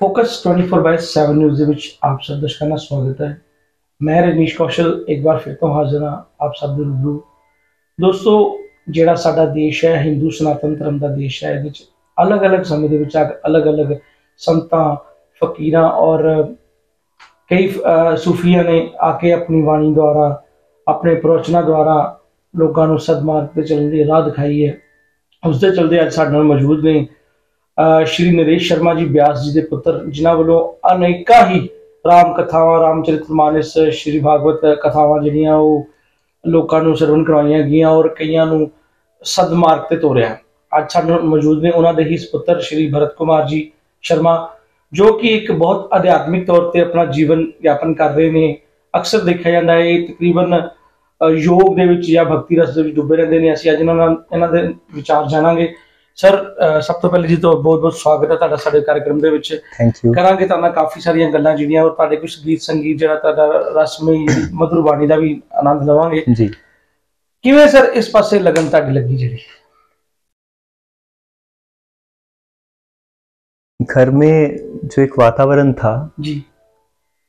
Focus 24/7 news ਦੇ ਵਿੱਚ ਆਪ ਸਭ ਦਰਸ਼ਕਾਂ ਦਾ ਸਵਾਗਤ ਹੈ। ਮੈਂ ਰਜਨੀਸ਼ ਕੌਸ਼ਲ ਇੱਕ ਵਾਰ ਫਿਰ ਤੋਂ ਹਾਜ਼ਰ ਹਾਂ ਆਪ ਸਭ ਦੇ ਰੂਬਰੂ। ਦੋਸਤੋ, ਜਿਹੜਾ ਸਾਡਾ ਦੇਸ਼ ਹੈ ਹਿੰਦੂ ਸਨਾਤਨ ਧਰਮ ਦਾ ਦੇਸ਼ ਹੈ। ਇਹਦੇ ਵਿੱਚ ਅਲੱਗ-ਅਲੱਗ ਸਮੇਂ ਦੇ ਵਿੱਚ ਅਲੱਗ-ਅਲੱਗ ਸੰਤਾਂ, ਫਕੀਰਾਂ ਔਰ ਕਈ ਸੂਫੀਆਂ ਨੇ ਆ ਕੇ ਆਪਣੀ ਬਾਣੀ ਦੁਆਰਾ, ਆਪਣੇ ਪ੍ਰਵਚਨਾਂ ਦੁਆਰਾ ਲੋਕਾਂ ਨੂੰ ਸਦਮਾਰਗ ਤੇ ਚੱਲਣ ਦੀ ਰਾਹ ਦਿਖਾਈ ਹੈ। ਉਸ ਦੇ ਚਲਦੇ ਅੱਜ ਸਾਡੇ ਨਾਲ ਮੌਜੂਦ ਨੇ श्री नरेश शर्मा जी व्यास जी के पुत्र, जिन्हों वालों अनेका ही राम कथावां, रामचरितमानस, श्री भागवत कथावां जिहड़ियां वो लोकां नूं सरवण करवाईयां गईयां और कईयां नूं सदमार्ग ते तोरिया। अज साडे नाल मौजूद ने उन्हां दे ही पुत्र श्री भरत कुमार जी शर्मा, जो कि एक बहुत अध्यात्मिक तौर पर अपना जीवन यापन कर रहे हैं। अक्सर देखा जाता है तकरीबन योग दे विच या भक्ति रस दे विच डुबे रहंदे ने। असीं अज इन्हां दे विचार जाणांगे। सर, सब तो पहले जी तो बहुत बहुत स्वागत है तुहाडा साडे कार्यक्रम दे विच। Thank you. करांगे तुहाडे नाल काफ़ी सारियां गल्लां जिहड़ियां और तुहाडे कुछ गीत संगीत जिहड़ा तुहाडा रसमई मधुर बाणी दा भी आनंद लवांगे जी। किवें सर इस पासे लगन तुहाडी लगी जिहड़ी? घर में जो एक वातावरण था जी,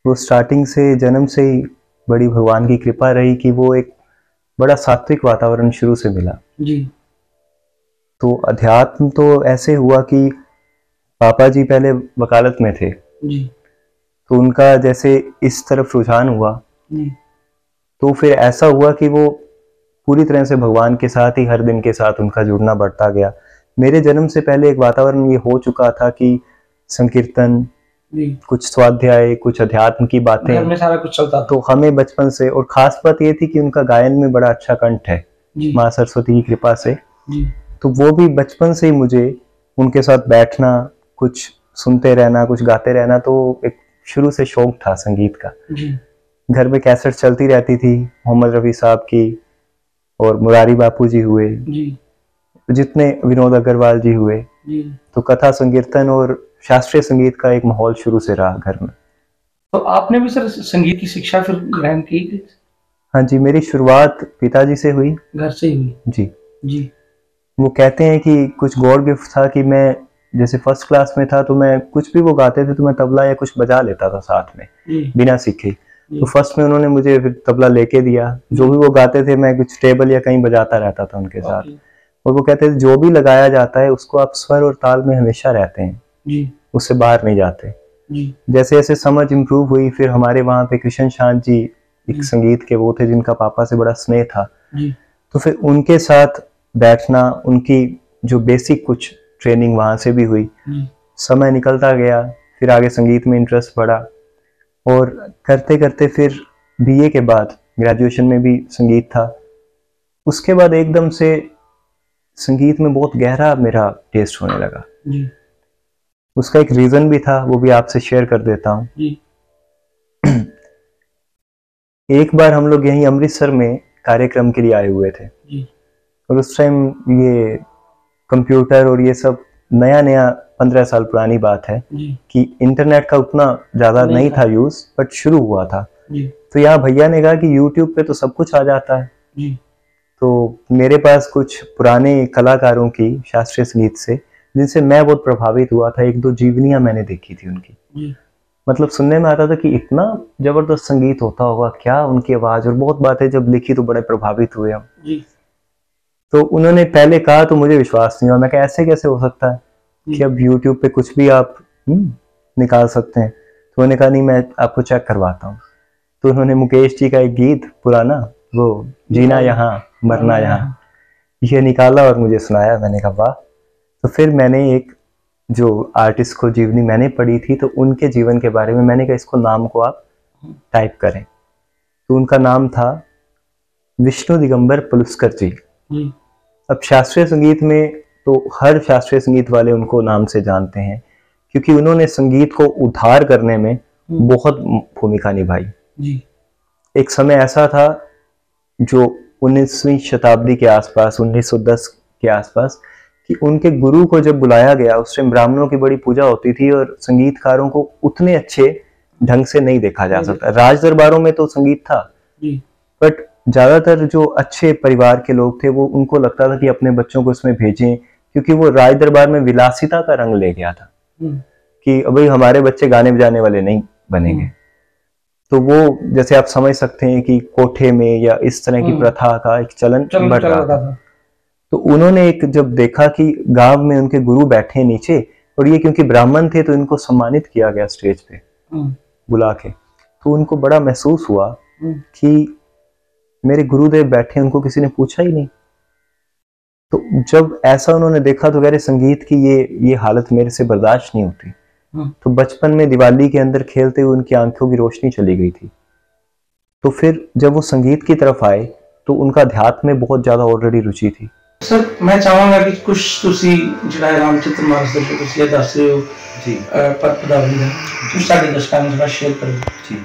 वो स्टार्टिंग से, जन्म से ही बड़ी भगवान की कृपा रही कि वो एक बड़ा सात्विक वातावरण शुरू से मिला। जी, तो अध्यात्म तो ऐसे हुआ कि पापा जी पहले वकालत में थे, जी, तो उनका जैसे इस तरफ रुझान हुआ, जी, तो फिर ऐसा हुआ कि वो पूरी तरह से भगवान के साथ ही हर दिन के साथ उनका जुड़ना बढ़ता गया। मेरे जन्म से पहले एक वातावरण ये हो चुका था कि संकीर्तन, जी, कुछ स्वाध्याय, कुछ अध्यात्म की बातें, घर में सारा कुछ चलता था। तो हमें बचपन से, और खास बात ये थी कि उनका गायन में बड़ा अच्छा कंठ है, जी, माँ सरस्वती की कृपा से। जी, तो वो भी बचपन से ही मुझे उनके साथ बैठना, कुछ सुनते रहना, कुछ गाते रहना, तो एक शुरू से शौक था संगीत का। जी, घर में कैसेट चलती रहती थी, मोहम्मद रफ़ी साहब की और मुरारी बापू जी हुए, जी, जितने विनोद अग्रवाल जी हुए, जी। तो कथा संकीर्तन और शास्त्रीय संगीत का एक माहौल शुरू से रहा घर में। तो आपने भी सर संगीत की शिक्षा फिर ग्रहण की? हाँ जी, मेरी शुरुआत पिताजी से हुई। घर से ही हुई? जी जी, वो कहते हैं कि कुछ गॉड गिफ्ट था कि मैं जैसे फर्स्ट क्लास में था तो मैं कुछ भी वो गाते थे तो मैं तबला या कुछ बजा लेता था साथ में, जी, बिना सीखे। जी। तो फर्स्ट में उन्होंने मुझे फिर तबला लेके दिया, जो भी वो गाते थे मैं कुछ टेबल या कहीं बजाता रहता था उनके साथ। ओके। और वो कहते थे जो भी लगाया जाता है उसको आप स्वर और ताल में हमेशा रहते हैं, जी, उससे बाहर नहीं जाते। जी, जैसे जैसे समझ इम्प्रूव हुई, फिर हमारे वहाँ पे कृष्ण शांत जी एक संगीत के वो थे जिनका पापा से बड़ा स्नेह था, जी, तो फिर उनके साथ बैठना, उनकी जो बेसिक कुछ ट्रेनिंग वहाँ से भी हुई। जी, समय निकलता गया, फिर आगे संगीत में इंटरेस्ट बढ़ा और करते करते फिर बीए के बाद ग्रेजुएशन में भी संगीत था। उसके बाद एकदम से संगीत में बहुत गहरा मेरा टेस्ट होने लगा। जी, उसका एक रीज़न भी था, वो भी आपसे शेयर कर देता हूँ। जी, एक बार हम लोग यहीं अमृतसर में कार्यक्रम के लिए आए हुए थे, जी, और उस टाइम ये कंप्यूटर और ये सब नया नया 15 साल पुरानी बात है जी, कि इंटरनेट का उतना ज़्यादा नहीं था यूज़, बट शुरू हुआ था। जी, तो यहाँ भैया ने कहा कि यूट्यूब पे तो सब कुछ आ जाता है। जी, तो मेरे पास कुछ पुराने कलाकारों की शास्त्रीय संगीत से, जिनसे मैं बहुत प्रभावित हुआ था, एक दो जीवनियाँ मैंने देखी थी उनकी। जी, मतलब सुनने में आता था कि इतना जबरदस्त संगीत होता होगा क्या, उनकी आवाज़, और बहुत बातें जब लिखी तो बड़े प्रभावित हुए हम। जी, तो उन्होंने पहले कहा तो मुझे विश्वास नहीं हुआ। मैं कहा ऐसे कैसे हो सकता है कि अब यूट्यूब पे कुछ भी आप निकाल सकते हैं। तो उन्होंने कहा नहीं, मैं आपको चेक करवाता हूँ। तो उन्होंने मुकेश जी का एक गीत पुराना, वो जीना यहाँ मरना यहाँ, ये निकाला और मुझे सुनाया। मैंने कहा वाह। तो फिर मैंने एक जो आर्टिस्ट को जीवनी मैंने पढ़ी थी, तो उनके जीवन के बारे में मैंने कहा इसको नाम को आप टाइप करें। तो उनका नाम था विष्णु दिगंबर पुलुस्कर जी। जी, अब शास्त्रीय संगीत में तो हर शास्त्रीय संगीत वाले उनको नाम से जानते हैं, क्योंकि उन्होंने संगीत को उद्धार करने में बहुत भूमिका निभाई। जी, एक समय ऐसा था जो 19वीं शताब्दी के आसपास, 1910 के आसपास, कि उनके गुरु को जब बुलाया गया, उस टाइम ब्राह्मणों की बड़ी पूजा होती थी और संगीतकारों को उतने अच्छे ढंग से नहीं देखा जा सकता। राज दरबारों में तो संगीत था, बट ज्यादातर जो अच्छे परिवार के लोग थे वो, उनको लगता था कि अपने बच्चों को इसमें भेजें, क्योंकि वो राज दरबार में विलासिता का रंग ले गया था। कि अभी हमारे बच्चे गाने बजाने वाले नहीं बनेंगे। तो वो जैसे आप समझ सकते हैं कि कोठे में या इस तरह की प्रथा का एक चलन बढ़ रहा था। तो उन्होंने एक जब देखा कि गांव में उनके गुरु बैठे नीचे, और ये क्योंकि ब्राह्मण थे तो इनको सम्मानित किया गया स्टेज पे बुला के, तो उनको बड़ा महसूस हुआ कि मेरे गुरुदेव बैठे, उनको किसी ने पूछा ही नहीं। तो जब ऐसा उन्होंने देखा तो कह रहे संगीत की ये हालत मेरे से बर्दाश्त नहीं होती। तो बचपन में दिवाली के अंदर खेलते हुए उनकी आंखों की रोशनी चली गई थी। तो फिर जब वो संगीत की तरफ आए तो उनका अध्यात्म में बहुत ज्यादा ऑलरेडी रुचि थी। सर मैं चाहूंगा कि कुछ तुसी जिहड़ा रामचंद्र मानस दे तुसी दस रहे हो जी पर पदावली दा तुसी साडे दर्शकां नाल शेयर करो जी।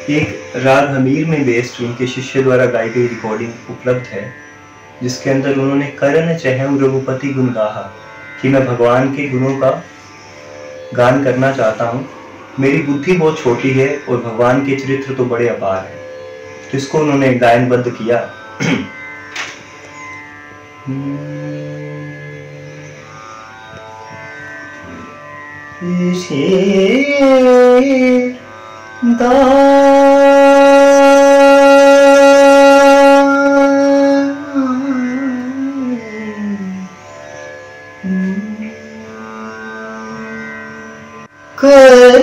एक राग हमीर में बेस्ड उनके शिष्य द्वारा गाई गई रिकॉर्डिंग उपलब्ध है, जिसके अंदर उन्होंने करण चहु रघुपति गुण गाहा कि मैं भगवान के गुणों का गान करना चाहता हूँ, मेरी बुद्धि बहुत छोटी है और भगवान के चरित्र तो बड़े अपार है। तो इसको उन्होंने गायनबद्ध किया।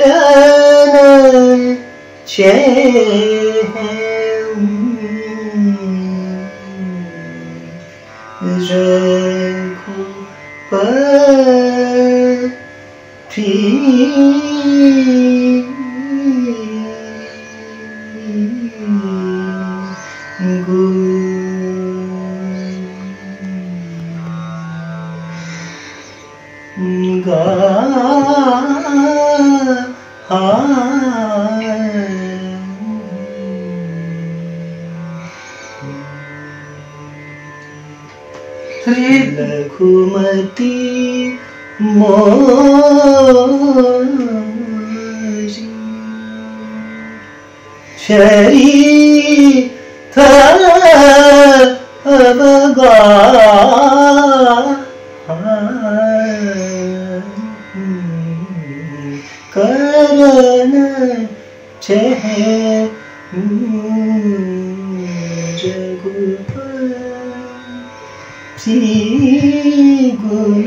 करण चहु रघुपति लघुमती मोरी चरित अवगा करण चहु रघुपति गुण।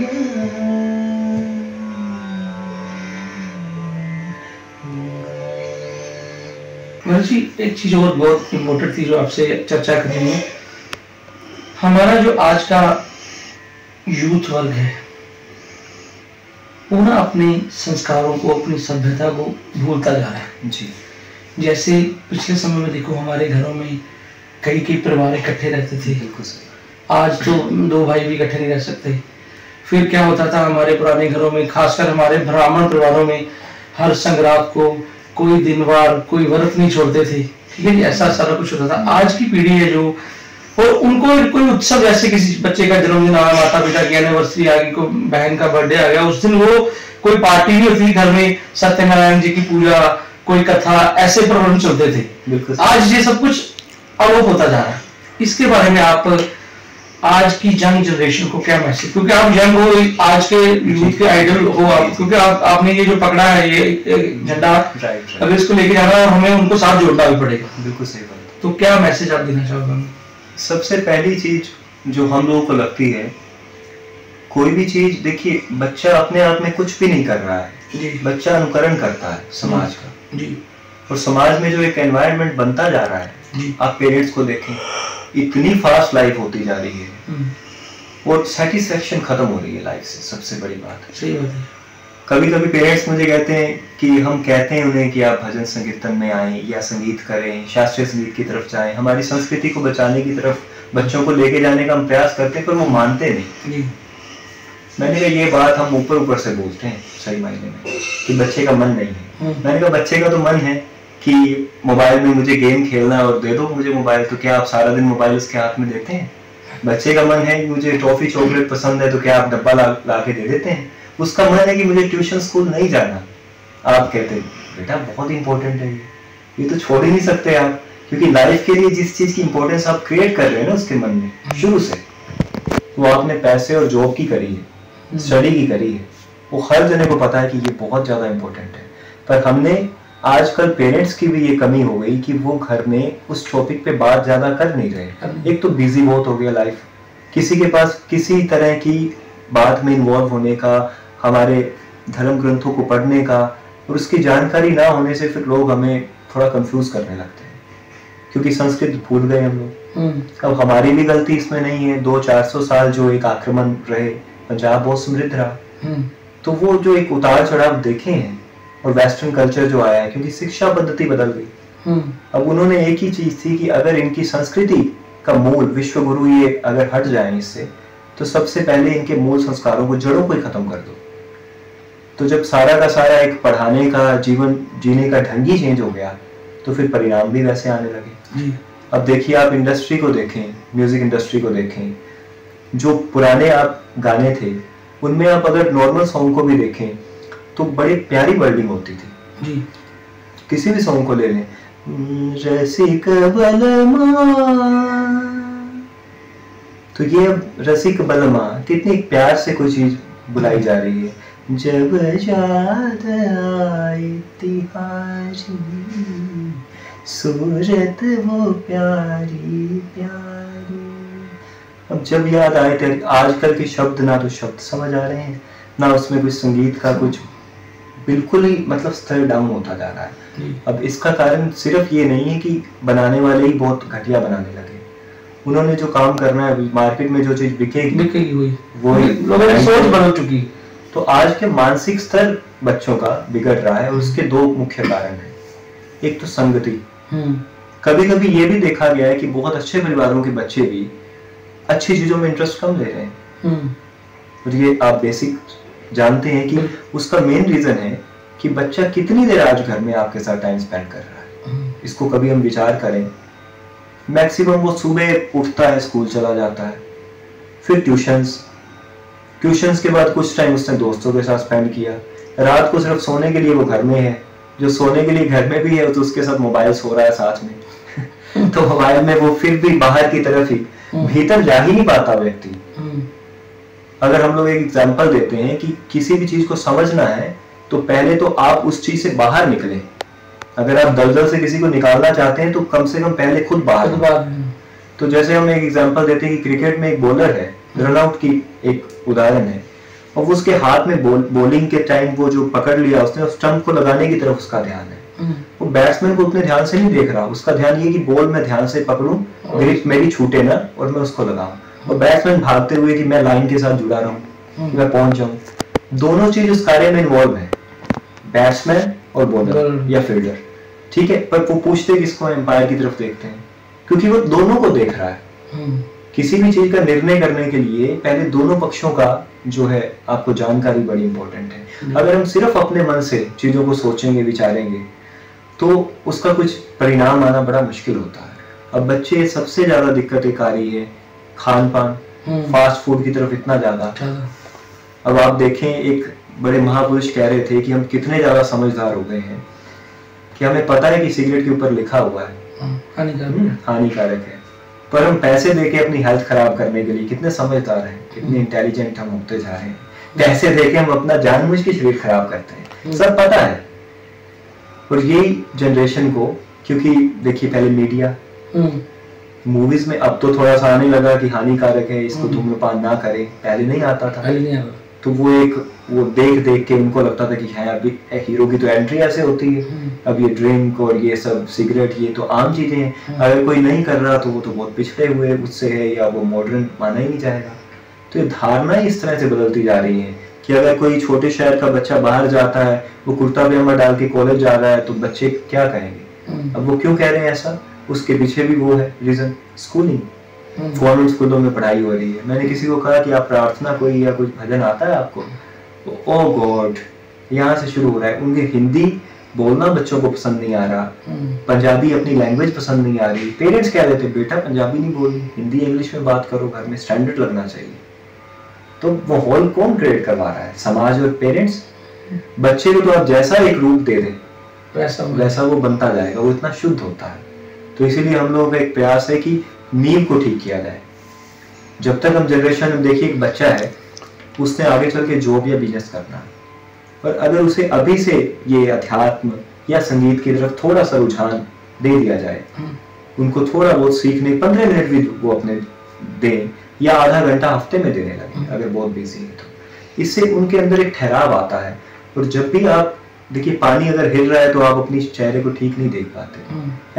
जी एक चीज और बहुत इम्पोर्टेंट थी जो आपसे चर्चा करनी है। हमारा जो आज का यूथ वर्ग है वो ना अपने संस्कारों को, अपनी सभ्यता को भूलता जा रहा है जी। जैसे पिछले समय में देखो हमारे घरों में कई परिवार इकट्ठे रहते थे, आज तो दो भाई भी इकट्ठे नहीं रह सकते। फिर क्या होता था हमारे पुराने घरों में, खासकर हमारे ब्राह्मण परिवारों में, हर संक्रांत को कोई दिनवार कोई व्रत नहीं छोड़ते थे, ठीक है जी, ऐसा सारा कुछ होता था। आज की पीढ़ी है जो, और उनको कोई उत्सव जैसे किसी बच्चे का जन्मदिन आ गया, माता पिता की एनिवर्सरी आ गई, कोई बहन का बर्थडे आ गया, उस दिन वो कोई पार्टी नहीं होती घर में, सत्यनारायण जी की पूजा, कोई कथा, ऐसे प्रोग्राम चलते थे। आज ये सब कुछ अलोप होता जा रहा है। इसके बारे में आप आज की यंग जनरेशन को क्या मैसेज, क्योंकि आप यंग हो, आज के यूथ के आइडल हो आप, क्योंकि आपने ये जो पकड़ा है ये झंडा, अगर इसको लेके जाना है और हमें उनको साथ जोड़ना भी पड़ेगा। बिल्कुल सही बात। तो क्या मैसेज आप देना चाहोगे? सबसे पहली चीज जो हम लोगों को लगती है, कोई भी चीज देखिए, बच्चा अपने आप में कुछ भी नहीं कर रहा है, बच्चा अनुकरण करता है समाज का जी। और समाज में जो एक एनवायरनमेंट बनता जा रहा है, आप पेरेंट्स को देखें, इतनी फास्ट लाइफ होती जा रही है और सेटिस्फेक्शन खत्म हो रही है लाइफ से। सबसे बड़ी बात है, सही बात है। कभी कभी पेरेंट्स मुझे कहते हैं कि हम कहते हैं उन्हें कि आप भजन संकीर्तन में आएं या संगीत करें, शास्त्रीय संगीत की तरफ जाएं, हमारी संस्कृति को बचाने की तरफ बच्चों को लेके जाने का हम प्रयास करते हैं, पर वो मानते नहीं। मैंने कहा ये बात हम ऊपर ऊपर से बोलते हैं सही मायने में कि बच्चे का मन नहीं है। मैंने कहा बच्चे का तो मन है कि मोबाइल में मुझे गेम खेलना है और दे दो मुझे मोबाइल, तो क्या आप सारा दिन मोबाइल उसके हाथ में देते हैं? बच्चे का मन है कि मुझे टॉफी चॉकलेट पसंद है, तो क्या आप डब्बा ला के दे देते हैं? उसका मन है कि मुझे ट्यूशन स्कूल नहीं जाना, आप कहते हैं बेटा बहुत इंपॉर्टेंट है ये तो छोड़ ही नहीं सकते आप, क्योंकि लाइफ के लिए जिस चीज की इंपॉर्टेंस आप क्रिएट कर रहे हैं ना उसके मन में शुरू से, वो आपने पैसे और जॉब की करी है, स्टडी की करी है, वो हर जने को पता है कि ये बहुत ज़्यादा इम्पोर्टेंट है, पर हमने आजकल पेरेंट्स की भी ये कमी हो गई कि वो घर में उस टॉपिक पे बात ज़्यादा कर नहीं रहे। एक तो बिजी बहुत हो गया लाइफ, किसी के पास किसी तरह की बात में इन्वॉल्व होने का, हमारे धर्म ग्रंथों को पढ़ने का और उसकी जानकारी ना होने से फिर लोग हमें थोड़ा कंफ्यूज करने लगते हैं, क्योंकि संस्कृत भूल गए हम लोग। अब हमारी भी गलती इसमें नहीं है, 200-400 साल जो एक आक्रमण रहे, पंजाब बहुत समृद्ध रहा, तो वो जो एक उतार चढ़ाव देखे हैं और वेस्टर्न कल्चर जो आया है, क्योंकि शिक्षा पद्धति बदल गई। अब उन्होंने एक ही चीज थी कि अगर इनकी संस्कृति का मूल विश्व गुरु ये अगर हट जाए इससे, तो सबसे पहले इनके मूल संस्कारों को, जड़ों को ही खत्म कर दो। तो जब सारा का सारा एक पढ़ाने का, जीवन जीने का ढंग ही चेंज हो गया, तो फिर परिणाम भी वैसे आने लगे। अब देखिए, आप इंडस्ट्री को देखें, म्यूजिक इंडस्ट्री को देखें, जो पुराने आप गाने थे उनमें आप अगर नॉर्मल सॉन्ग को भी देखें तो बड़ी प्यारी वर्डिंग होती थी जी। किसी भी सॉन्ग को ले लें, रसिक बलमा, तो ये रसिक बलमा कितनी प्यार से कोई चीज बुलाई जा रही है। जब याद आए तिहारी, सूरत वो प्यारी प्यारी। अब जब याद आए तेरी, आजकल के शब्द ना तो शब्द समझ आ रहे हैं, ना उसमें कुछ संगीत का कुछ, बिल्कुल ही मतलब स्तर डाउन होता जा रहा है। अब इसका कारण सिर्फ ये नहीं है कि बनाने वाले ही बहुत घटिया बनाने लगे, उन्होंने जो काम करना है, मार्केट में जो चीज बिकेगी वो लोगों की सोच बदल चुकी। तो आज के मानसिक स्तर बच्चों का बिगड़ रहा है, और उसके दो मुख्य कारण हैं। एक तो संगति, कभी कभी ये भी देखा गया है कि बहुत अच्छे परिवारों के बच्चे भी अच्छी चीजों में इंटरेस्ट कम ले रहे हैं, और ये आप बेसिक जानते हैं कि उसका मेन रीजन है कि बच्चा कितनी देर आज घर में आपके साथ टाइम स्पेंड कर रहा है। इसको कभी हम विचार करें, मैक्सिमम वो सुबह उठता है, स्कूल चला जाता है, फिर ट्यूशंस के बाद कुछ टाइम उसने दोस्तों के साथ स्पेंड किया, रात को सिर्फ सोने के लिए वो घर में है, जो सोने के लिए घर में भी है तो उसके साथ मोबाइल सो रहा है साथ में तो मोबाइल में वो फिर भी बाहर की तरफ ही, भीतर जा ही नहीं पाता व्यक्ति। अगर हम लोग एक एग्जांपल देते हैं कि किसी भी चीज को समझना है तो पहले तो आप उस चीज से बाहर निकले। अगर आप दलदल से किसी को निकालना चाहते हैं तो कम से कम पहले खुद बाहर। तो जैसे हम एक एग्जांपल देते हैं कि क्रिकेट में एक बॉलर है, रन आउट की एक उदाहरण है, और वो उसके हाथ में बॉलिंग के टाइम वो जो पकड़ लिया उसने, उस स्टंप को लगाने की तरफ उसका ध्यान है। वो बैट्समैन को उतने ध्यान से नहीं देख रहा, उसका ध्यान ये कि बॉल में ध्यान से पकड़ूं, मेरी छूटे ना और मैं उसको लगाऊं, और बैट्समैन भागते हुए कि मैं लाइन के साथ जुड़ा रहूं, कि मैं पहुंच जाऊं। दोनों चीज उस कार्य में इन्वॉल्व है, बैट्समैन और बॉलर या फील्डर, ठीक है। पर वो पूछते किसको, एम्पायर की तरफ देखते हैं, क्योंकि वो दोनों को देख रहा है। किसी भी चीज का निर्णय करने के लिए पहले दोनों पक्षों का जो है आपको जानकारी बड़ी इंपॉर्टेंट है। अगर हम सिर्फ अपने मन से चीजों को सोचेंगे, विचारेंगे, तो उसका कुछ परिणाम आना बड़ा मुश्किल होता है। अब बच्चे सबसे ज्यादा दिक्कत एक आ रही है खान पान, फास्ट फूड की तरफ इतना ज्यादा। अब आप देखें, एक बड़े महापुरुष कह रहे थे कि हम कितने ज्यादा समझदार हो गए हैं कि हमें पता है कि सिगरेट के ऊपर लिखा हुआ है हानिकारक है, पर हम पैसे देके अपनी हेल्थ खराब करने के लिए कितने समझदार हैं, कितने इंटेलिजेंट हम होते जा रहे हैं। पैसे देके हम अपना जानबूझ के शरीर खराब करते हैं, सब पता है। और यही जनरेशन को, क्योंकि देखिए पहले मीडिया, मूवीज में अब तो थोड़ा सा आने लगा कि हानिकारक है, इसको धूम्रपान ना करें, पहले नहीं आता था। तो वो देख के उनको लगता था कि है अभी हीरो की तो एंट्री ऐसे होती है, अब ये ड्रिंक और ये सब सिगरेट ये तो आम चीजें हैं, अगर कोई नहीं कर रहा तो वो तो बहुत पिछड़े हुए उससे है, या वो मॉडर्न माना ही नहीं जाएगा। तो ये धारणा इस तरह से बदलती जा रही है कि अगर कोई छोटे शहर का बच्चा बाहर जाता है, वो कुर्ता पजामा डाल के कॉलेज जा रहा है, तो बच्चे क्या कहेंगे। अब वो क्यों कह रहे हैं ऐसा, उसके पीछे भी वो है रीजन, स्कूलिंग, फॉर्मल स्कूलों में पढ़ाई हो रही है। मैंने किसी को कहा कि आप प्रार्थना कोई या कुछ भजन आता है आपको, तो ओ गॉड, यहाँ से शुरू हो रहा है। उनके हिंदी बोलना बच्चों को पसंद नहीं आ रहा, पंजाबी अपनी लैंग्वेज पसंद नहीं आ रही। पेरेंट्स कह रहे थे बेटा पंजाबी नहीं बोलनी, हिंदी इंग्लिश में बात करो, घर में स्टैंडर्ड लगना चाहिए। तो वो हॉल कौन क्रिएट करवा रहा है, समाज और पेरेंट्स। बच्चे को तो आप जैसा एक रूप दे दें वैसा वो बनता जाएगा, वो इतना शुद्ध होता है। तो इसीलिए हम लोगों का एक प्रयास है कि नींव को ठीक किया जाए। जब तक हम जनरेशन में देखिए, एक बच्चा है उसने आगे चल के जॉब या बिजनेस करना है, और अगर उसे अभी से ये अध्यात्म या संगीत की तरफ थोड़ा सा रुझान दे दिया जाए, उनको थोड़ा बहुत सीखने 15 मिनट भी वो अपने दें या आधा घंटा हफ्ते में देने लगे अगर बहुत बिजी है तो, इससे उनके अंदर एक ठहराव आता है। और जब भी आप देखिए पानी अगर हिल रहा है तो आप अपनी चेहरे को ठीक नहीं देख पाते,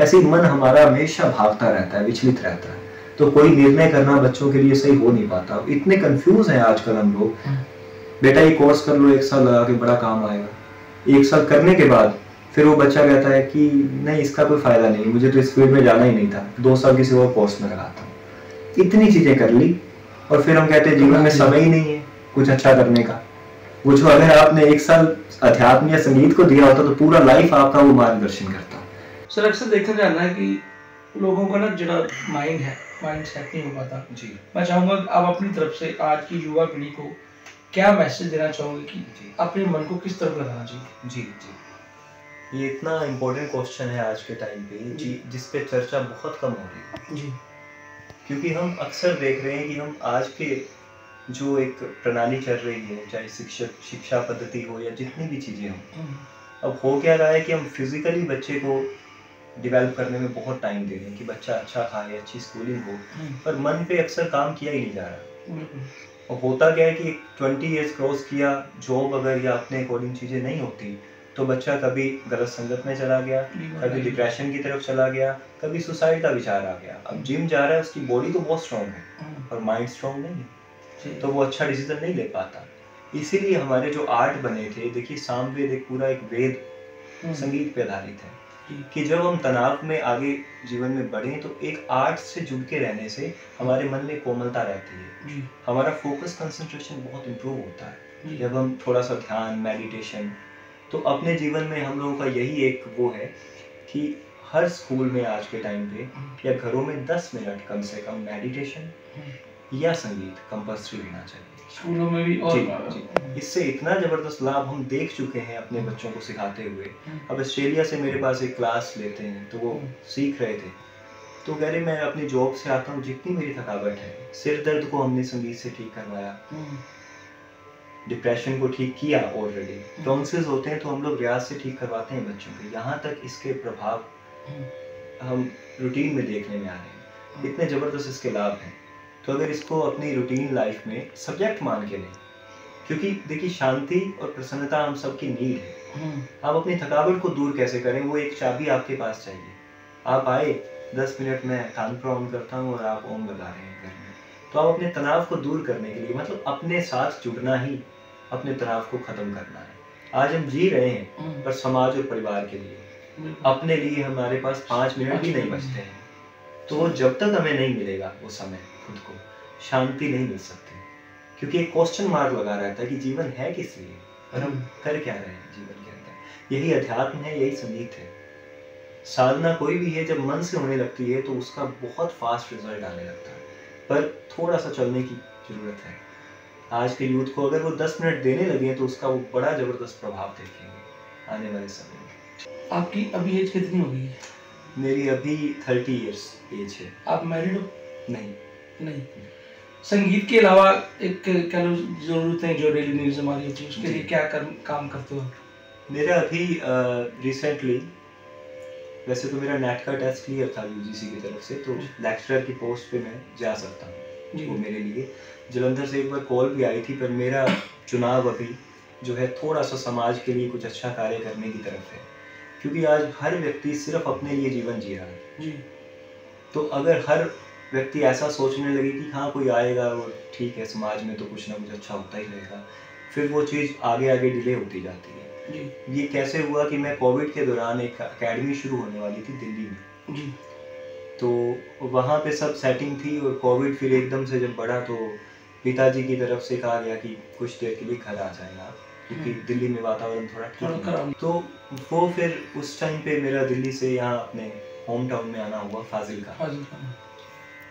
ऐसे ही मन हमारा हमेशा भागता रहता है, विचलित रहता है, तो कोई निर्णय करना बच्चों के लिए सही हो नहीं पाता। इतने कंफ्यूज हैं आजकल हम लोग, बेटा ये कोर्स कर लो 1 साल लगा के बड़ा काम आएगा, 1 साल करने के बाद फिर वो बच्चा कहता है कि नहीं इसका कोई फायदा नहीं, मुझे तो इस फील्ड में जाना ही नहीं था, 2 साल किसी और कोर्स में लगाता हूँ। इतनी चीजें कर ली और फिर हम कहते हैं जीवन में समय ही नहीं है कुछ अच्छा करने का। वो जो अगर आपने 1 साल अध्यात्म या संगीत को दिया होता तो पूरा लाइफ आपका वो मार्गदर्शन करता। सर अक्सर देखा जाना है कि लोगों का ना जो माइंड है, माइंड सेट नहीं हो पाता जी। मैं चाहूंगा कि आप अपनी तरफ से आज की युवा पीढ़ी को क्या मैसेज देना चाहोगे कि अपने मन को किस तरफ लगाना चाहिए? जी जी, ये इतना इम्पोर्टेंट क्वेश्चन है आज के टाइम पे जी, जिस पे चर्चा बहुत कम हो रही है जी। क्योंकि हम अक्सर देख रहे हैं कि हम आज के जो एक प्रणाली चल रही है, चाहे शिक्षा पद्धति हो या जितनी भी चीजें हो, अब हो क्या रहा है कि हम फिजिकली बच्चे को डेवलप करने में बहुत टाइम दे रहे हैं कि बच्चा अच्छा खाए, अच्छी स्कूलिंग हो, पर मन पे अक्सर काम किया ही नहीं जा रहा। और होता क्या है कि 20 ईयर्स क्रॉस किया, जॉब अगर या अपने अकॉर्डिंग चीजें नहीं होती तो बच्चा कभी गलत संगत में चला गया, कभी डिप्रेशन की तरफ चला गया, कभी सुसाइड का विचार आ गया। अब जिम जा रहा है, उसकी बॉडी तो बहुत स्ट्रांग है और माइंड स्ट्रांग नहीं है, तो वो अच्छा डिसीजन नहीं ले पाता। इसीलिए हमारे जो आर्ट बने थे, देखिए सामवेद एक पूरा एक वेद संगीत पे आधारित है कि जब हम तनाव में आगे जीवन में बढ़े तो एक आर्ट से जुड़ के रहने से हमारे मन में कोमलता रहती है, हमारा फोकस कंसंट्रेशन बहुत इम्प्रूव होता है जब हम थोड़ा सा ध्यान, मेडिटेशन। तो अपने जीवन में हम लोगों का यही एक वो है कि हर स्कूल में आज के टाइम पे या घरों में 10 मिनट कम से कम मेडिटेशन या संगीत कंपल्सरी होना चाहिए स्कूलों में भी। और जी, इससे इतना जबरदस्त लाभ हम देख चुके हैं अपने बच्चों को सिखाते हुए। अब ऑस्ट्रेलिया से मेरे पास एक क्लास लेते हैं तो वो सीख रहे थे, तो कह रहे मैं अपनी जॉब से आता हूँ, जितनी मेरी थकावट है, सिर दर्द को हमने संगीत से ठीक करवाया, डिप्रेशन को ठीक किया, ऑलरेडी टॉन्सिल्स होते हैं तो हम लोग रियाज से ठीक करवाते हैं बच्चों के, यहाँ तक इसके प्रभाव हम रूटीन में देखने में आ रहे हैं, इतने जबरदस्त इसके लाभ हैं। तो अगर इसको अपनी रूटीन लाइफ में सब्जेक्ट मान के लें, क्योंकि देखिए शांति और प्रसन्नता हम सबकी नीड है। आप अपनी थकावट को दूर कैसे करें, वो एक चाबी आपके पास चाहिए। आप आए 10 मिनट में कान पर ऑन करता हूँ और आप ओम बजा रहे हैं घर में, तो आप अपने तनाव को दूर करने के लिए, मतलब अपने साथ जुड़ना ही अपने तनाव को खत्म करना है। आज हम जी रहे हैं पर समाज और परिवार के लिए, अपने लिए हमारे पास 5 मिनट भी नहीं बचते हैं, तो वो जब तक हमें नहीं मिलेगा वो समय, खुद को शांति नहीं मिल सकती, क्योंकि एक क्वेश्चन मार्क लगा रहता है कि जीवन है किस लिए और हम कर क्या रहे हैं जीवन के अंदर। यही अध्यात्म है, यही संगीत है। साधना कोई भी है, जब मन से होने लगती है तो उसका बहुत फास्ट रिजल्ट आने लगता है, पर थोड़ा सा चलने की जरूरत है। आज के यूथ को अगर वो 10 मिनट देने लगे तो उसका वो बड़ा जबरदस्त प्रभाव देखेंगे आने वाले समय में। आपकी अभी एज कितनी होगी? मेरी अभी 30 इयर्स एज है। आप मैरिड हो? नहीं। संगीत के अलावा एक क्या जरूरतें जो डेली नीड्स हमारी होती है, उसके लिए क्या काम करते हो? मेरा अभी रिसेंटली, वैसे तो मेरा नेट का टेस्ट क्लियर था यूजीसी की तरफ से, तो लेक्चरर की पोस्ट पे मैं जा सकता हूँ। वो मेरे लिए जलंधर से एक बार कॉल भी आई थी, पर मेरा चुनाव अभी जो है थोड़ा सा समाज के लिए कुछ अच्छा कार्य करने की तरफ है, क्योंकि आज हर व्यक्ति सिर्फ अपने लिए जीवन जी रहा है। तो अगर हर व्यक्ति ऐसा सोचने लगे कि हाँ कोई आएगा और ठीक है, समाज में तो कुछ ना कुछ अच्छा होता ही रहेगा, फिर वो चीज़ आगे आगे डिले होती जाती है। ये कैसे हुआ कि मैं कोविड के दौरान एक एकेडमी शुरू होने वाली थी दिल्ली में, तो वहाँ पे सब सेटिंग थी, और कोविड फिर एकदम से जब बढ़ा तो पिताजी की तरफ से कहा गया कि कुछ देर के लिए घर आ जाएगा आप, क्योंकि दिल्ली में वातावरण थोड़ा ठीक है। तो वो फिर उस टाइम पे मेरा दिल्ली से यहाँ अपने होम टाउन में आना हुआ, फाजिलका।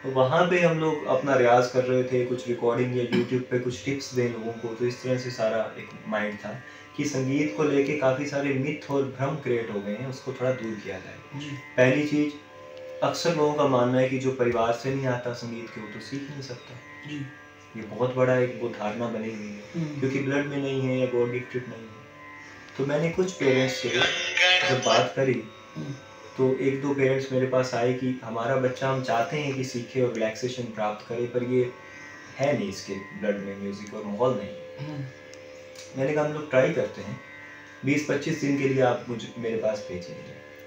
तो वहाँ पे हम लोग अपना रियाज कर रहे थे, कुछ रिकॉर्डिंग या यूट्यूब पे कुछ टिप्स दें लोगों को, तो इस तरह से सारा एक माइंड था कि संगीत को लेके काफ़ी सारे मिथ और भ्रम क्रिएट हो गए हैं, उसको थोड़ा दूर किया जाए। पहली चीज़, अक्सर लोगों का मानना है कि जो परिवार से नहीं आता संगीत के वो तो सीख नहीं सकता। ये बहुत बड़ा एक वो धारणा बनी हुई है, क्योंकि ब्लड में नहीं है या गॉड गिफ्टेड नहीं है। तो मैंने कुछ पेरेंट्स से जब बात करी तो एक दो पेरेंट्स मेरे पास आए कि हमारा बच्चा, हम चाहते हैं कि सीखे और रिलैक्सेशन प्राप्त करे, पर ये है नहीं इसके ब्लड में म्यूज़िक और माहौल नहीं। मैंने कहा हम लोग ट्राई करते हैं, 20-25 दिन के लिए आप मुझे मेरे पास भेजिए।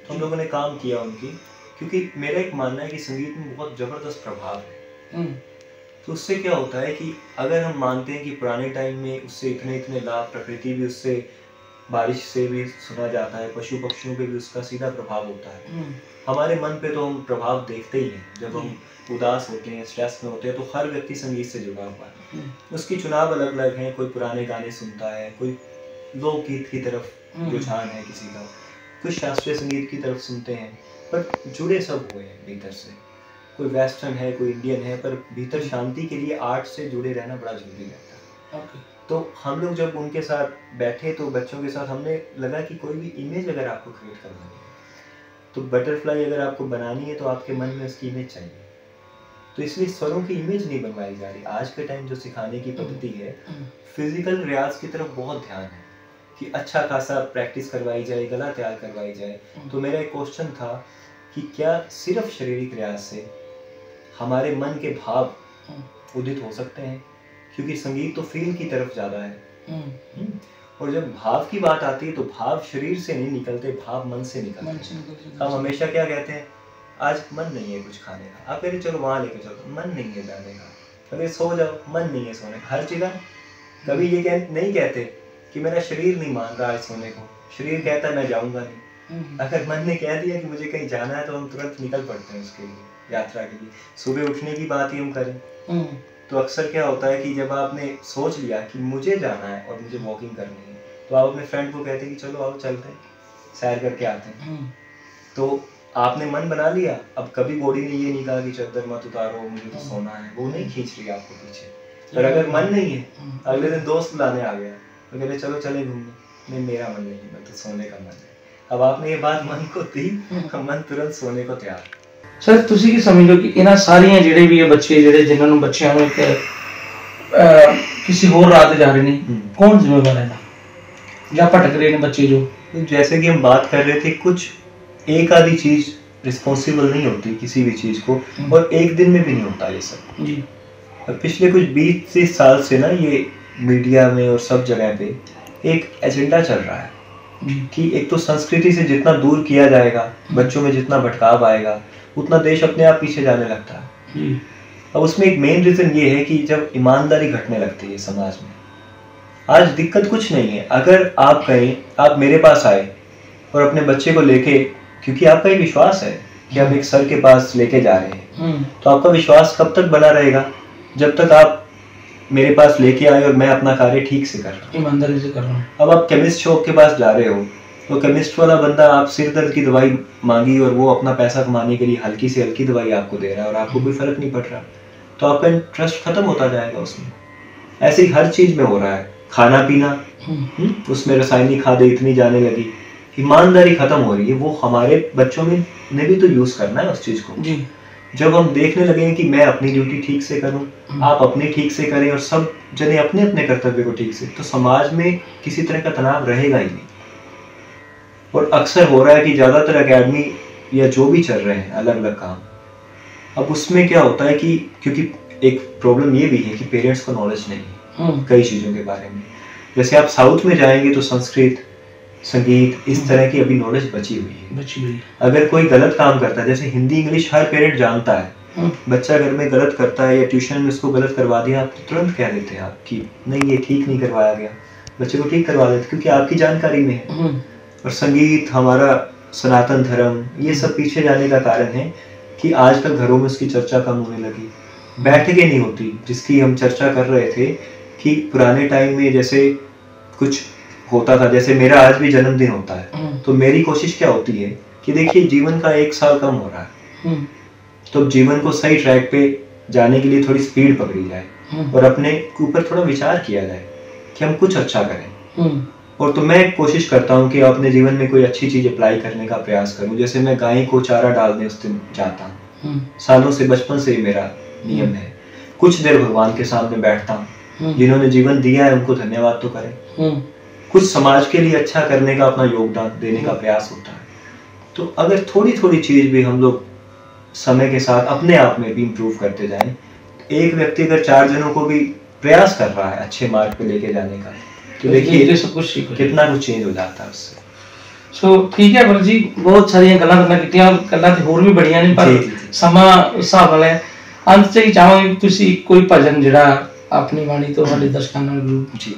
तो हम लोगों ने काम किया उनकी, क्योंकि मेरा एक मानना है कि संगीत में बहुत ज़बरदस्त प्रभाव है। तो उससे क्या होता है कि अगर हम मानते हैं कि पुराने टाइम में उससे इतने इतने लाभ, प्रकृति भी उससे, बारिश से भी सुना जाता है, पशु पक्षियों पे भी उसका सीधा प्रभाव होता है। हमारे मन पे तो हम प्रभाव देखते ही हैं। जब हम उदास होते हैं, स्ट्रेस में होते हैं, तो हर व्यक्ति संगीत से जुड़ा हुआ है। उसकी चुनाव अलग अलग है, कोई पुराने गाने सुनता है, कोई लोकगीत की तरफ रुझान है किसी का, कुछ शास्त्रीय संगीत की तरफ सुनते हैं, पर जुड़े सब हुए हैं भीतर से। कोई वेस्टर्न है, कोई इंडियन है, पर भीतर शांति के लिए आर्ट से जुड़े रहना बड़ा जरूरी रहता है। तो हम लोग जब उनके साथ बैठे तो बच्चों के साथ हमने लगा कि कोई भी इमेज अगर आपको क्रिएट करना है, तो बटरफ्लाई अगर आपको बनानी है तो आपके मन में उसकी इमेज चाहिए। तो इसलिए स्वरों की इमेज नहीं बनवाई जा रही। आज के टाइम जो सिखाने की पद्धति है, फिजिकल रियाज की तरफ बहुत ध्यान है कि अच्छा खासा प्रैक्टिस करवाई जाए, गला तैयार करवाई जाए। तो मेरा एक क्वेश्चन था कि क्या सिर्फ शारीरिक रियाज से हमारे मन के भाव उदित हो सकते हैं? क्योंकि संगीत तो फील की तरफ ज़्यादा है। और जब भाव की बात आती है तो भाव शरीर से नहीं निकलते, भाव मन से निकलते हैं। हम हमेशा क्या कहते हैं, आज मन नहीं है कुछ खाने का, आप कहते चलो वहाँ लेके चलो, मन नहीं है जाने का, कभी सो जाओ, मन नहीं है सोने का। हर जगह कभी ये नहीं कहते कि मेरा शरीर नहीं मान रहा है सोने को, शरीर कहता है मैं जाऊँगा नहीं। अगर मन ने कह दिया कि मुझे कहीं जाना है तो हम तुरंत निकल पड़ते हैं उसके लिए, यात्रा के लिए। सुबह उठने की बात ही हम करें तो अक्सर क्या होता है कि जब आपने सोच लिया कि मुझे जाना है और मुझे वॉकिंग करनी है, तो आप अपने फ्रेंड को कहते हैं कि चलो आओ चलते हैं, सैर करके आते हैं। तो आपने मन बना लिया, अब कभी बॉडी ने ये नहीं कहा कि चद्दर मत उतारो, मुझे तो सोना है, वो नहीं खींच रही आपको पीछे। पर अगर मन नहीं है, अगले दिन दोस्त बुलाने आ गया तो कहते चलो चले घूमने, नहीं मेरा मन नहीं है, मैं तो सोने का मन है। अब आपने ये बात मन को दी, मन तुरंत सोने को तैयार। सर ਤੁਸੀਂ ਕੀ ਸਮਝਦੇ ਕਿ ਇਹਨਾਂ ਸਾਰੀਆਂ ਜਿਹੜੇ ਵੀ ਇਹ ਬੱਚੇ ਜਿਹੜੇ ਜਿਨ੍ਹਾਂ ਨੂੰ ਬੱਚਿਆਂ ਨੂੰ ਇੱਕ ਕਿਸੇ ਹੋਰ ਰਾਹ ਤੇ ਜਾ ਰਹੇ ਨੇ, कौन जिम्मेवार है या भटक रहे हैं बच्चे जो? जैसे कि हम बात कर रहे थे, कुछ एक आधी चीज रिस्पॉन्सिबल नहीं होती किसी भी चीज को, और एक दिन में भी नहीं होता ये सब जी। पिछले कुछ 20-30 साल से ना ये मीडिया में और सब जगह पे एक एजेंडा चल रहा है कि एक तो संस्कृति से जितना दूर किया जाएगा, बच्चों में जितना भटकाव आएगा, उतना देश अपने आप पीछे जाने लगता है। अब उसमें एक मेन रीजन ये है कि जब ईमानदारी घटने लगती है समाज में। आज दिक्कत कुछ नहीं है, अगर आप कहें, आप मेरे पास आए और अपने बच्चे को लेके, क्योंकि आपका एक विश्वास है कि आप एक सर के पास लेके जा रहे हैं, तो आपका विश्वास कब तक बना रहेगा? जब तक आप मेरे पास लेके आए और मैं अपना कार्य ठीक से कर रहा हूँ, ईमानदारी से कर रहा हूँ। अब आप केमिस्ट शॉप के पास जा रहे हो तो केमिस्ट वाला बंदा आप सिर दर्द की दवाई मांगी और वो अपना पैसा कमाने के लिए हल्की से हल्की दवाई आपको दे रहा है और आपको कोई फर्क नहीं पड़ रहा, तो आपका इंटरेस्ट खत्म होता जाएगा उसमें। ऐसे ही हर चीज में हो रहा है, खाना पीना, उसमें रासायनिक खादें इतनी जाने लगी, ईमानदारी खत्म हो रही है। वो हमारे बच्चों में ने भी तो यूज करना है उस चीज को। जब हम देखने लगे कि मैं अपनी ड्यूटी ठीक से करूं, आप अपनी ठीक से करें और सब जने अपने अपने कर्तव्य को ठीक से, तो समाज में किसी तरह का तनाव रहेगा ही नहीं। और अक्सर हो रहा है कि ज्यादातर एकेडमी या जो भी चल रहे हैं अलग अलग काम, अब उसमें क्या होता है कि क्योंकि एक प्रॉब्लम ये भी है कि पेरेंट्स को नॉलेज नहीं है कई चीजों के बारे में। जैसे आप साउथ में जाएंगे तो संस्कृत, संगीत, इस तरह की अभी नॉलेज बची हुई है। अगर कोई गलत काम करता है, जैसे हिंदी इंग्लिश हर पेरेंट जानता है, बच्चा घर में गलत करता है या ट्यूशन में उसको गलत करवा दिया, आप तुरंत कह देते हैं आप कि नहीं ये ठीक नहीं करवाया गया, बच्चे को ठीक करवा देते क्योंकि आपकी जानकारी में है। और संगीत, हमारा सनातन धर्म, ये सब पीछे जाने का कारण है कि आजकल घरों में उसकी चर्चा कम होने लगी, बैठकें नहीं होती जिसकी हम चर्चा कर रहे थे कि पुराने टाइम में जैसे कुछ होता था। जैसे मेरा आज भी जन्मदिन होता है तो मेरी कोशिश क्या होती है कि देखिए जीवन का 1 साल कम हो रहा है, तो जीवन को सही ट्रैक पे जाने के लिए थोड़ी स्पीड पकड़ी जाए और अपने ऊपर थोड़ा विचार किया जाए कि हम कुछ अच्छा करें। और तो मैं कोशिश करता हूँ कि अपने जीवन में कोई अच्छी चीज अप्लाई करने का प्रयास करूँ। जैसे मैं गाय को चारा डालने उस दिन जाता हूँ, सालों से, बचपन से ही मेरा नियम है। कुछ देर भगवान के सामने बैठता हूँ, जिन्होंने जीवन दिया है उनको धन्यवाद तो करें। कुछ समाज के लिए अच्छा करने का, अपना योगदान देने का प्रयास होता है। तो अगर थोड़ी थोड़ी चीज भी हम लोग समय के साथ अपने आप में भी इम्प्रूव करते जाएं, एक व्यक्ति अगर 4 जनों को भी प्रयास कर रहा है अच्छे मार्ग पे लेके जाने का, तो देखिए सब कुछ कितना कुछ चेंज हो जाता है उससे। सो ठीक है पर जी, बहुत सारियां गल्लां करना कीतियां, गल्लां ते होर भी बड़ियां ने, पर ਸਮਾਂ ਹਿਸਾਬ ਨਾਲ ਹੈ। ਅੰਤ 'ਚ ਹੀ ਚਾਹਾਂਗੇ ਕਿ ਤੁਸੀਂ ਕੋਈ ਭਜਨ ਜਿਹੜਾ ਆਪਣੀ ਬਾਣੀ ਤੋਂ ਸਾਡੇ ਦਰਸ਼ਕਾਂ ਨਾਲ ਜ਼ਰੂਰ। जी।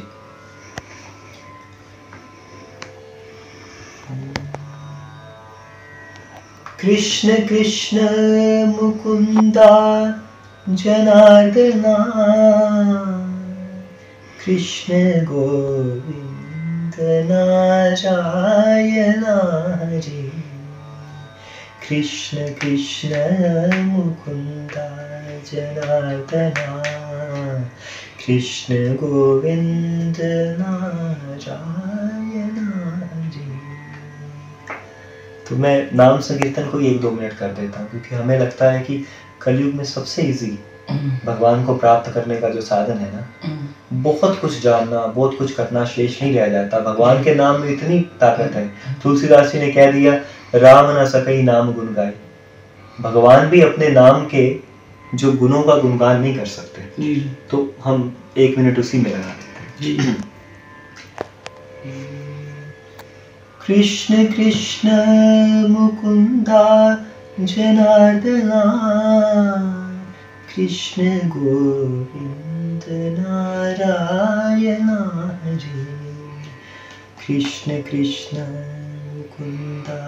कृष्ण कृष्ण मुकुंदा जनार्दना, कृष्ण गोविंद नारायण हरि। कृष्ण कृष्ण मुकुंदा जनार्दना, कृष्ण गोविंद नारायण हरि। तो मैं नाम संकीर्तन को 1-2 मिनट कर देता हूँ, क्योंकि हमें लगता है कि कलयुग में सबसे इजी भगवान को प्राप्त करने का जो साधन है ना, बहुत कुछ जानना, बहुत कुछ करना शेष नहीं रह जाता। भगवान के नाम में इतनी ताकत है। तुलसीदास जी ने कह दिया, राम न सकई नाम गुण गाए। भगवान भी अपने नाम के जो गुणों का गुणगान नहीं कर सकते। तो हम 1 मिनट उसी में लगा देते हैं। कृष्ण कृष्ण मुकुंदा जनार्दना, कृष्ण गोविंद नारायण हरि। कृष्ण कृष्ण मुकुंदा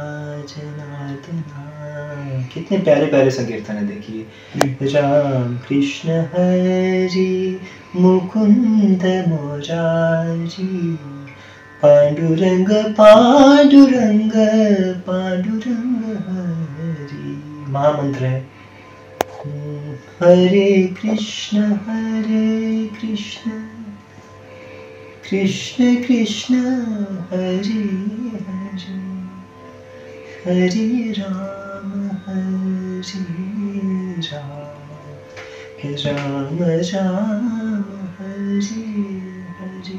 जनार्दना। कितने प्यारे प्यारे संकीर्तन है, देखिए। राम कृष्ण हरि मुकुंद मुरारी, पांडुरंग पांडुरंग पांडुरंग हरि। महामंत्र है। हरे कृष्ण कृष्ण कृष्ण हरे हरे, हरे राम राम राम हरे हरे।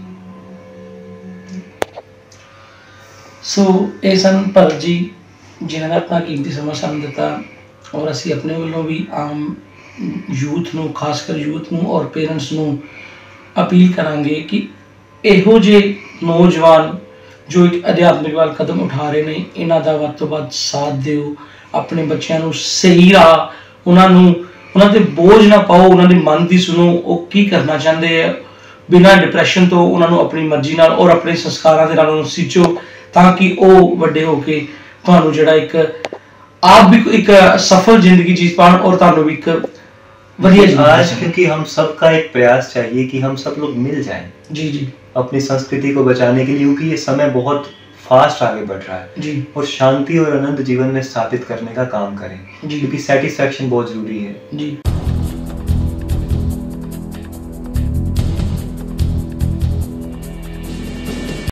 ਸੋ ਇਹ ਸਨ ਭਰਤ ਜੀ, ਜਿਨ੍ਹਾਂ ਨੇ ਆਪਣਾ ਕੀਮਤੀ ਸਮਾਂ ਸਾਨੂੰ ਦਿੱਤਾ, ਔਰ ਅਸੀਂ ਆਪਣੇ ਵੱਲੋਂ ਵੀ ਆਮ ਯੂਥ ਨੂੰ, ਖਾਸ ਕਰ ਯੂਥ ਨੂੰ ਔਰ ਪੇਰੈਂਟਸ ਨੂੰ ਅਪੀਲ ਕਰਾਂਗੇ ਕਿ ਇਹੋ ਜਿਹੇ ਨੌਜਵਾਨ ਜੋ ਇੱਕ ਅਧਿਆਤਮਿਕ ਵੱਲ ਕਦਮ ਉਠਾ ਰਹੇ ਨੇ, ਇਹਨਾਂ ਦਾ ਵੱਧ ਤੋਂ ਵੱਧ ਸਾਥ ਦਿਓ। ਆਪਣੇ ਬੱਚਿਆਂ ਨੂੰ ਸਹੀ ਰਾਹ, ਉਹਨਾਂ ਤੇ ਬੋਝ ਨਾ ਪਾਓ, ਉਹਨਾਂ ਦੇ ਮਨ ਦੀ ਸੁਣੋ, ਉਹ ਕੀ ਕਰਨਾ ਚਾਹੁੰਦੇ ਆ, ਬਿਨਾਂ ਡਿਪਰੈਸ਼ਨ ਤੋਂ ਉਹਨਾਂ ਨੂੰ ਆਪਣੀ ਮਰਜ਼ੀ ਨਾਲ ਔਰ ਆਪਣੇ ਸੰਸਕਾਰਾਂ ਦੇ ਨਾਲ ਉਹਨੂੰ ਸੀਚੋ, ਤਾਂ ਕਿ ਉਹ ਵੱਡੇ ਹੋ ਕੇ ਤੁਹਾਨੂੰ ਜਿਹੜਾ ਇੱਕ ਆਪ ਵੀ ਇੱਕ सफल जिंदगी जी पान और ਤੁਹਾਨੂੰ ਵੀ ਇੱਕ ਵਧੀਆ। आज क्योंकि हम सबका एक प्रयास चाहिए कि हम सब लोग मिल जाएं जी अपनी संस्कृति को बचाने के लिए, क्योंकि ये समय बहुत फास्ट आगे बढ़ रहा है जी, और शांति और आनंद जीवन में स्थापित करने का काम करें, जी, क्योंकि सेटिस्फैक्शन बहुत जरूरी है जी।